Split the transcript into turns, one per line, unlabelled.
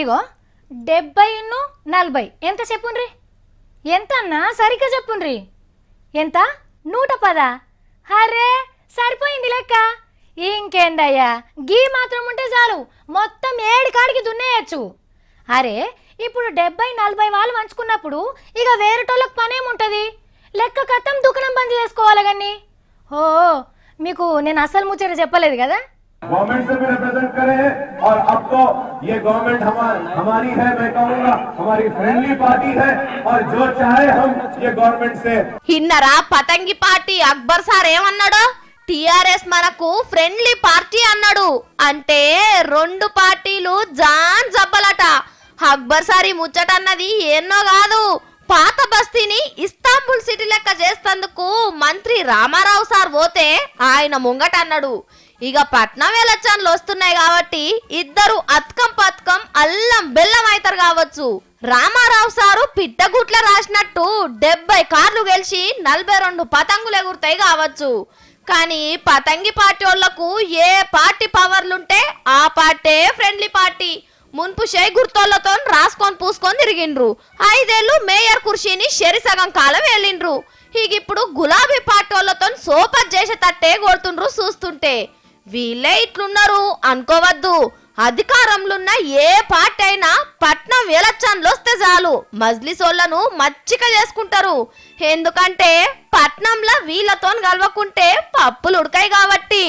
ఇగో 70-40 ఎంత చెప్పుండ్రి? ఎంత అన్నా సరిగ్గా చెప్పుండ్రి. ఎంత? 110. అరే సరిపోయింది లెక్క. ఇంకేందయ్యా, గీ మాత్రం ఉంటే చాలు మొత్తం 7 కాడికి దున్నేయచ్చు. అరే ఇప్పుడు 70-40 వాళ్ళు పంచుకున్నప్పుడు ఇక వేరేటోళ్ళకి పనేముంటుంది? లెక్క కథం దుకాణం బంద్ చేసుకోవాలి కానీ. ఓ మీకు నేను అసలు ముచ్చట చెప్పలేదు కదా.
गवर्नमेंट से भी रिप्रेजेंट करें और अब तो ये गवर्नमेंट हमारी है, मैं कहूँगा हमारी फ्रेंडली पार्टी है और जो चाहे हम ये गवर्नमेंट से
ఇన్నరా పతంగి పార్టీ అక్బర్ సార్ ఏమన్నాడు? టిఆర్ఎస్ మనకు ఫ్రెండ్లీ పార్టీ అన్నాడు. అంటే రెండు పార్టీలు జాన్ జబ్బలట. అక్బర్ సార్ ఈ ముచ్చట అన్నది ఎన్నో కాదు, పాత బస్తీని ఇస్తాంబుల్ సిటీ లెక్క చేస్తందుకు మంత్రి రామారావు సార్ పోతే ఆయన ముంగట అన్నాడు. ఇక పట్నం ఎలక్షన్లు వస్తున్నాయి కాబట్టి ఇద్దరు అత్కం పత్కం అల్లం బెల్లం అవుతారు కావచ్చు. రామారావు సారు పిట్టగుట్ల రాసినట్టు 70 కార్లు గెలిచి 42 పతంగులు ఎగురుతాయి కావచ్చు. కానీ పతంగి పార్టీ వాళ్లకు ఏ పార్టీ పవర్లుంటే ఆ పార్టీ ఫ్రెండ్లీ పార్టీ. మున్పు షై గుర్తోళ్లతో రాసుకొని పూసుకొని తిరిగిండ్రు. 5 ఏళ్ళు మేయర్ కుర్చీని షెరిసగం కాలం వెళ్ళిండ్రు. ఇక ఇప్పుడు గులాబీ పార్టీ వాళ్ళతో సోపత్ చేసేటట్టే కొడుతుండ్రు చూస్తుంటే. వీళ్ళే ఇట్లున్నారు అనుకోవద్దు. అధికారంలోన్న ఏ పార్టీ అయినా పట్నం ఎలక్షన్లు వస్తే చాలు మజ్లిసోళ్లను మచ్చిక చేసుకుంటారు. ఎందుకంటే పట్నంలో వీళ్ళతో కలవకుంటే పప్పులు ఉడకాయి కాబట్టి.